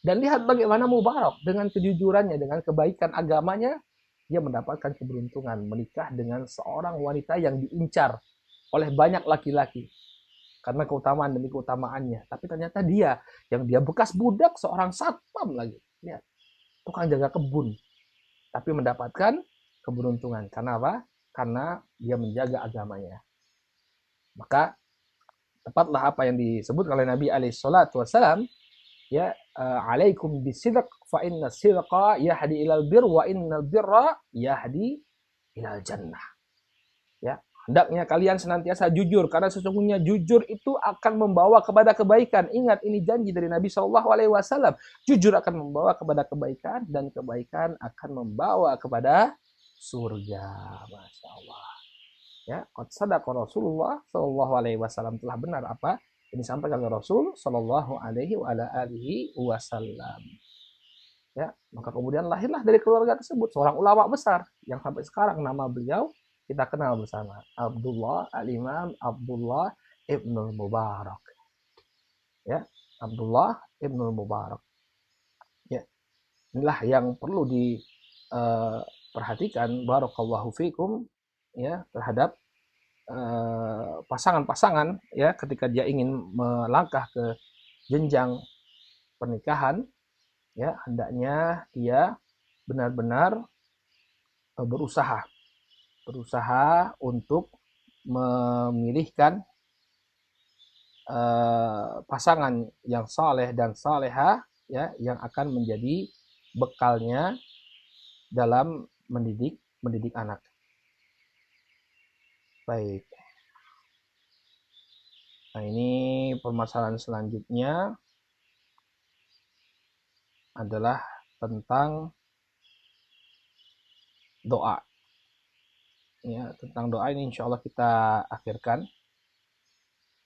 Dan lihat bagaimana Mubarak dengan kejujurannya, dengan kebaikan agamanya, dia mendapatkan keberuntungan menikah dengan seorang wanita yang diincar oleh banyak laki-laki karena keutamaan demi keutamaannya. Tapi ternyata dia bekas budak seorang satpam lagi, ya, tukang jaga kebun, tapi mendapatkan keberuntungan. Karena apa? Karena dia menjaga agamanya. Maka tepatlah apa yang disebut oleh Nabi alaihi salatu wasallam, ya alaikum bisidq fa inna sidqa yahdi ilal bir wa innal birra yahdi ilal jannah. Ya, hendaknya kalian senantiasa jujur karena sesungguhnya jujur itu akan membawa kepada kebaikan. Ingat ini janji dari Nabi Shallallahu alaihi wasallam. Jujur akan membawa kepada kebaikan dan kebaikan akan membawa kepada surga. Masya Allah. Ya, qad sadaqa Rasulullah Shallallahu alaihi wasallam, telah benar apa ini disampaikan oleh Rasul Shallallahu alaihi wasallam. Ya, maka kemudian lahirlah dari keluarga tersebut seorang ulama besar yang sampai sekarang nama beliau kita kenal bersama, Abdullah Al-Imam Abdullah Ibnul Mubarak. Ya, Abdullah Ibnul Mubarak. Ya, inilah yang perlu diperhatikan barakallahu fikum ya terhadap pasangan-pasangan ya ketika dia ingin melangkah ke jenjang pernikahan, ya hendaknya dia benar-benar berusaha untuk memilihkan pasangan yang saleh dan saleha ya yang akan menjadi bekalnya dalam mendidik anak. Baik. Nah, ini permasalahan selanjutnya adalah tentang doa. Ya, tentang doa ini insya Allah kita akhirkan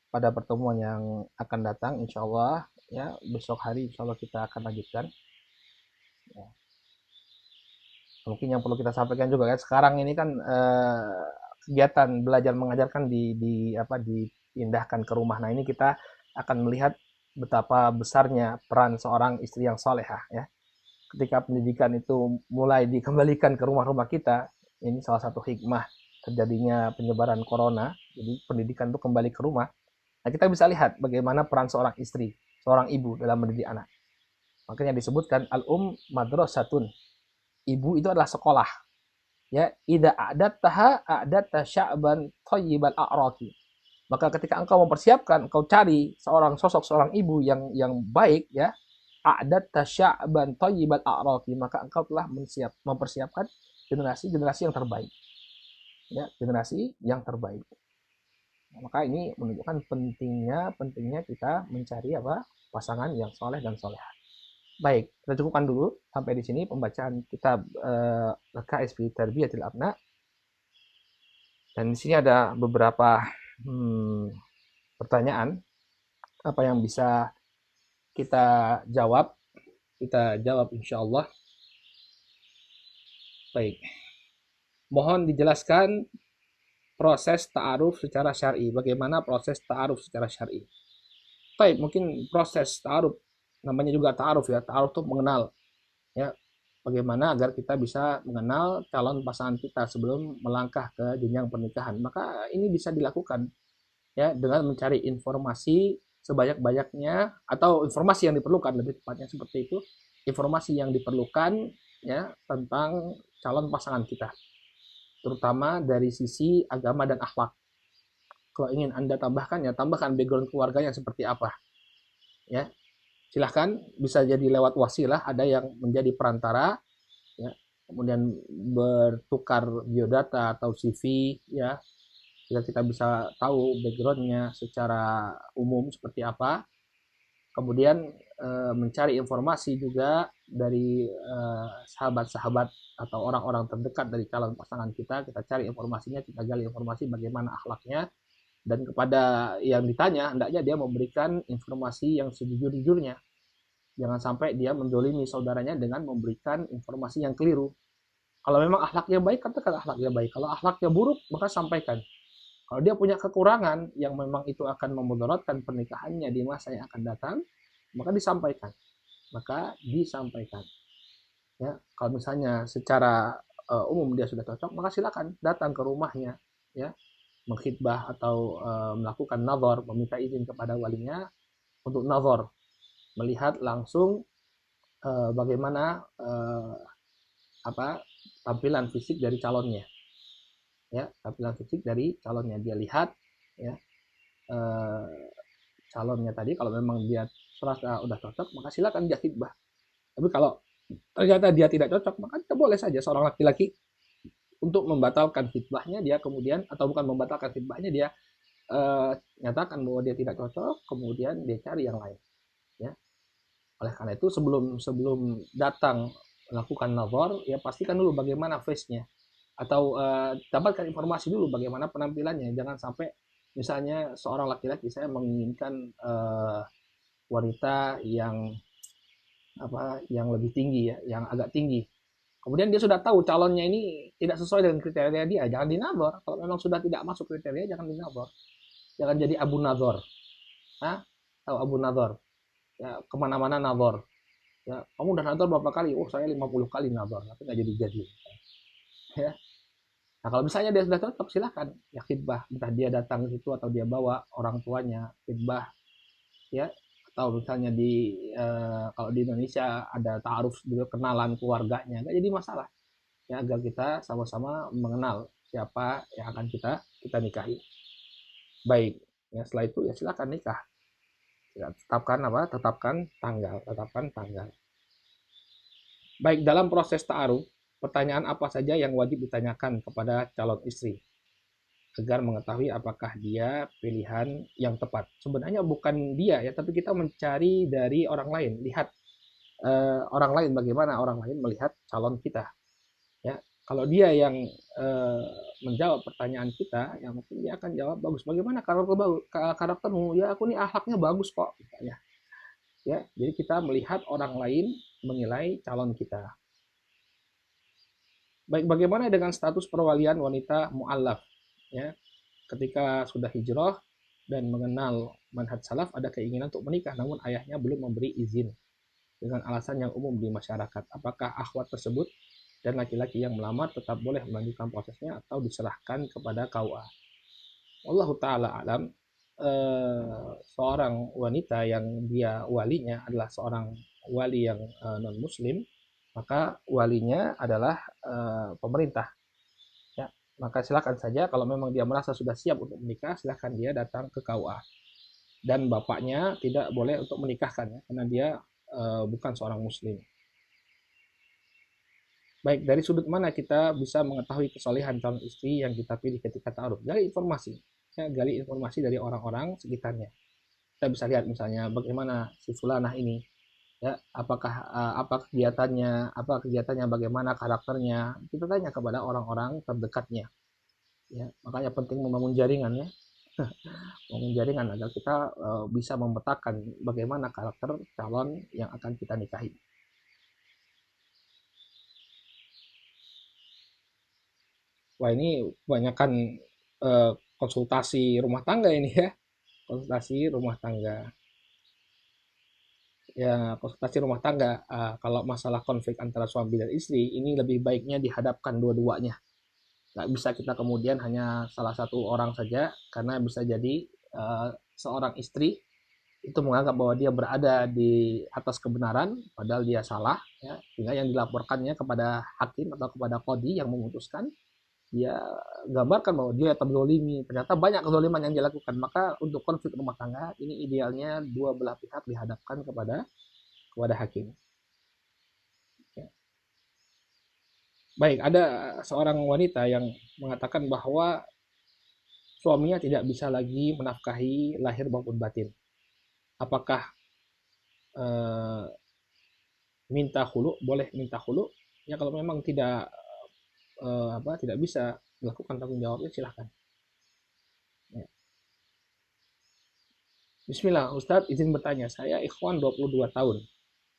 pada pertemuan yang akan datang, insya Allah. Ya, besok hari insya Allah kita akan lanjutkan. Ya. Mungkin yang perlu kita sampaikan juga kan, sekarang ini kan kegiatan belajar mengajarkan dipindahkan ke rumah. Nah, ini kita akan melihat betapa besarnya peran seorang istri yang solehah ya. Ketika pendidikan itu mulai dikembalikan ke rumah-rumah kita, ini salah satu hikmah terjadinya penyebaran corona. Jadi pendidikan itu kembali ke rumah. Nah, kita bisa lihat bagaimana peran seorang istri, seorang ibu dalam mendidik anak. Makanya disebutkan al-um madrasatun. Ibu itu adalah sekolah. Ya, idza a'dattaha a'datta sya'ban thayyibal a'raqi. Maka ketika engkau mempersiapkan, engkau cari seorang sosok seorang ibu yang baik ya, a'datta sya'ban thayyibal a'raqi, maka engkau telah mempersiapkan generasi-generasi yang terbaik. Ya, generasi yang terbaik. Maka ini menunjukkan pentingnya kita mencari pasangan yang soleh dan soleha. Baik, kita cukupkan dulu sampai di sini pembacaan kitab KSP Tarbiyatil Abna. Dan di sini ada beberapa pertanyaan apa yang bisa kita jawab. Kita jawab insya Allah. Baik, mohon dijelaskan proses ta'aruf secara syar'i. Bagaimana proses ta'aruf secara syar'i? Baik, mungkin proses ta'aruf namanya juga ta'aruf ya. Ta'aruf itu mengenal ya. Bagaimana agar kita bisa mengenal calon pasangan kita sebelum melangkah ke jenjang pernikahan. Maka ini bisa dilakukan ya dengan mencari informasi sebanyak-banyaknya atau informasi yang diperlukan, lebih tepatnya seperti itu, informasi yang diperlukan ya tentang calon pasangan kita, terutama dari sisi agama dan akhlak. Kalau ingin Anda tambahkan ya tambahkan background keluarganya seperti apa ya. Silahkan, bisa jadi lewat wasilah, ada yang menjadi perantara ya, kemudian bertukar biodata atau CV ya, sehingga kita bisa tahu backgroundnya secara umum seperti apa. Kemudian mencari informasi juga dari sahabat-sahabat atau orang-orang terdekat dari calon pasangan kita cari informasinya, kita gali informasi bagaimana akhlaknya, dan kepada yang ditanya hendaknya dia memberikan informasi yang sejujur-jujurnya. Jangan sampai dia mendolimi saudaranya dengan memberikan informasi yang keliru. Kalau memang akhlaknya baik, katakan akhlaknya baik. Kalau akhlaknya buruk, maka sampaikan. Kalau dia punya kekurangan yang memang itu akan memudaratkan pernikahannya di masa yang akan datang, maka disampaikan. Maka disampaikan. Ya, kalau misalnya secara umum dia sudah cocok, maka silakan datang ke rumahnya, ya, mengkhidbah atau melakukan nazar, meminta izin kepada walinya untuk nazar, melihat langsung bagaimana tampilan fisik dari calonnya, ya, tampilan fisik dari calonnya dia lihat ya, calonnya tadi. Kalau memang dia serasa udah cocok, maka silakan dia khidbah. Tapi kalau ternyata dia tidak cocok, maka kita boleh saja seorang laki-laki untuk membatalkan khidbahnya, dia kemudian, atau bukan membatalkan khidbahnya, dia nyatakan bahwa dia tidak cocok, kemudian dia cari yang lain ya. Oleh karena itu sebelum sebelum datang melakukan nazar, ya pastikan dulu bagaimana face-nya, atau dapatkan informasi dulu bagaimana penampilannya. Jangan sampai misalnya seorang laki-laki saya menginginkan wanita yang lebih tinggi ya, yang agak tinggi. Kemudian dia sudah tahu calonnya ini tidak sesuai dengan kriteria dia, jangan dinazar. Kalau memang sudah tidak masuk kriteria, jangan dinazar. Jangan jadi abu nazar. Hah? Tahu abu nazar? Ya, kemana-mana nazar. Ya, kamu udah nazar berapa kali? Oh, saya 50 kali nazar, tapi nggak jadi-jadi. Ya. Nah, kalau misalnya dia sudah cocok, silahkan ya khidbah. Entah dia datang ke situ atau dia bawa orang tuanya khidbah. Ya, atau misalnya kalau di Indonesia ada ta'aruf juga, kenalan keluarganya, nggak jadi masalah ya, agar kita sama-sama mengenal siapa yang akan kita nikahi. Baik ya, setelah itu ya silakan nikah ya, tetapkan tanggal. Baik, dalam proses ta'aruf, pertanyaan apa saja yang wajib ditanyakan kepada calon istri? agar mengetahui apakah dia pilihan yang tepat. Sebenarnya bukan dia ya, tapi kita mencari dari orang lain. Lihat orang lain, bagaimana orang lain melihat calon kita. Ya, kalau dia yang eh, menjawab pertanyaan kita, ya mungkin dia akan jawab bagus. Bagaimana karaktermu? Ya aku nih akhlaknya bagus kok. Ya, jadi kita melihat orang lain menilai calon kita. Baik, bagaimana dengan status perwalian wanita mu'allaf? Ya, ketika sudah hijrah dan mengenal manhaj salaf, ada keinginan untuk menikah, namun ayahnya belum memberi izin dengan alasan yang umum di masyarakat. Apakah akhwat tersebut dan laki-laki yang melamar tetap boleh melanjutkan prosesnya atau diserahkan kepada KUA? Wallahu taala alam. Seorang wanita yang dia walinya adalah seorang wali yang non muslim, maka walinya adalah pemerintah. Ya, maka silakan saja kalau memang dia merasa sudah siap untuk menikah, silakan dia datang ke KUA. Dan bapaknya tidak boleh untuk menikahkan ya, karena dia bukan seorang muslim. Baik, dari sudut mana kita bisa mengetahui kesolehan calon istri yang kita pilih ketika ta'aruf? Gali informasi. Ya, gali informasi dari orang-orang sekitarnya. Kita bisa lihat misalnya bagaimana si fulanah ini, ya, apakah apa kegiatannya, bagaimana karakternya. Kita tanya kepada orang-orang terdekatnya. Ya, makanya penting membangun jaringan ya. Membangun jaringan agar kita bisa memetakan bagaimana karakter calon yang akan kita nikahi. Wah, ini kebanyakan eh, konsultasi rumah tangga ini ya. Konsultasi rumah tangga. Ya, konsultasi rumah tangga. Kalau masalah konflik antara suami dan istri, ini lebih baiknya dihadapkan dua-duanya. Nggak bisa kita kemudian hanya salah satu orang saja, karena bisa jadi seorang istri itu menganggap bahwa dia berada di atas kebenaran, padahal dia salah. Ya, sehingga yang dilaporkannya kepada hakim atau kepada kodi yang memutuskan, dia gambarkan bahwa dia terzolimi, ternyata banyak kezoliman yang dilakukan. Maka untuk konflik rumah tangga ini idealnya dua belah pihak dihadapkan kepada hakim. Ya. Baik, ada seorang wanita yang mengatakan bahwa suaminya tidak bisa lagi menafkahi lahir maupun batin. Apakah eh, minta hulu? Boleh minta hulu? Ya kalau memang tidak bisa melakukan tanggung jawabnya, silahkan. Ya. Bismillah, Ustadz izin bertanya, saya ikhwan 22 tahun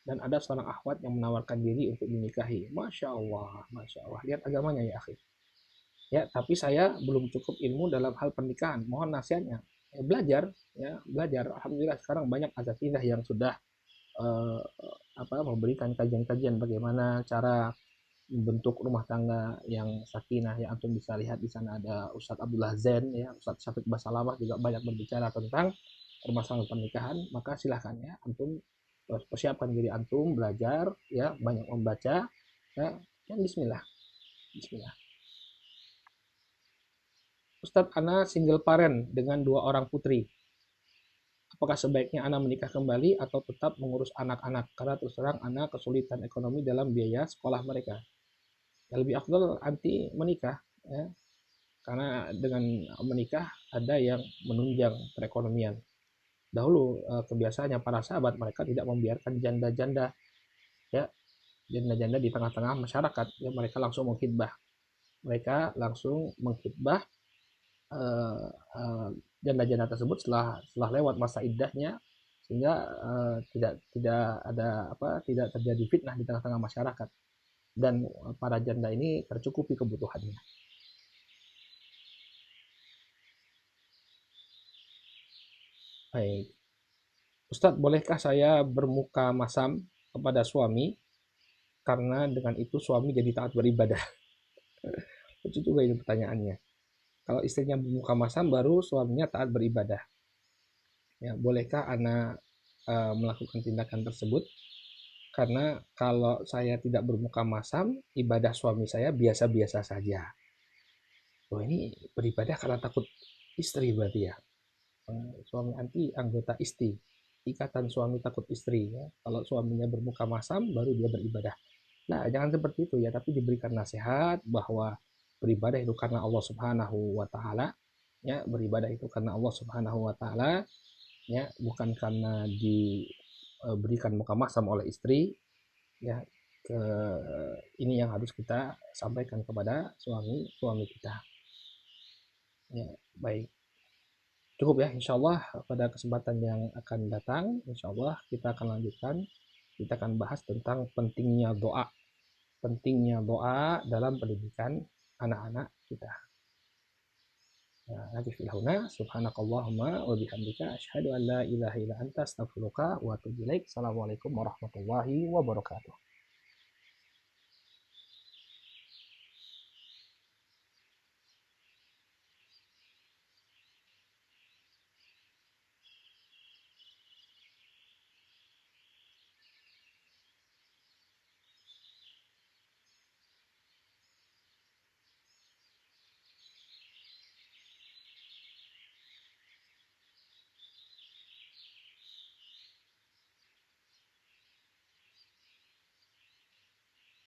dan ada seorang akhwat yang menawarkan diri untuk dinikahi. Masya Allah, Masya Allah. Lihat agamanya ya akhir. Ya, tapi saya belum cukup ilmu dalam hal pernikahan. Mohon nasihatnya. Ya, belajar, ya belajar. Alhamdulillah sekarang banyak asatidzah yang sudah eh, memberikan kajian-kajian bagaimana cara membentuk rumah tangga yang sakinah. Ya, antum bisa lihat di sana ada Ustadz Abdullah Zain, ya Ustadz Syafiq Basalamah juga banyak berbicara tentang permasalahan pernikahan. Maka silahkan ya antum persiapkan diri antum, belajar, ya banyak membaca, ya, dan Bismillah, Bismillah. Ustadz, Ana single parent dengan dua orang putri. Apakah sebaiknya Ana menikah kembali atau tetap mengurus anak-anak? Karena terus terang Ana kesulitan ekonomi dalam biaya sekolah mereka. Yang lebih afdal anti menikah, ya. Karena dengan menikah ada yang menunjang perekonomian. Dahulu kebiasaannya para sahabat, mereka tidak membiarkan janda-janda, ya, janda-janda di tengah-tengah masyarakat. Ya, mereka langsung menghitbah. Mereka langsung menghitbah eh, eh, janda-janda tersebut setelah lewat masa iddahnya, sehingga tidak terjadi fitnah di tengah-tengah masyarakat, dan para janda ini tercukupi kebutuhannya. Baik, Ustadz, bolehkah saya bermuka masam kepada suami karena dengan itu suami jadi taat beribadah? Itu juga ini pertanyaannya. Kalau istrinya bermuka masam baru suaminya taat beribadah. Ya, bolehkah anak melakukan tindakan tersebut? Karena kalau saya tidak bermuka masam, ibadah suami saya biasa-biasa saja. Oh, ini beribadah karena takut istri berarti ya. Suami anti anggota istri. Ikatan suami takut istri ya. Kalau suaminya bermuka masam, baru dia beribadah. Nah, jangan seperti itu ya, tapi diberikan nasihat bahwa beribadah itu karena Allah Subhanahu wa taala. Ya, beribadah itu karena Allah Subhanahu wa taala, ya, bukan karena diberikan muka masam oleh istri, ya. Ke ini yang harus kita sampaikan kepada suami kita. Ya, baik. Cukup ya, insya Allah pada kesempatan yang akan datang, insya Allah kita akan lanjutkan. Kita akan bahas tentang pentingnya doa dalam pendidikan anak-anak kita. Nanti filahuna, subhanakallahumma wa bihamdika, asyhadu an la ilaha illa anta, astaghfiruka wa atubu ilaik. Assalamualaikum warahmatullahi wabarakatuh.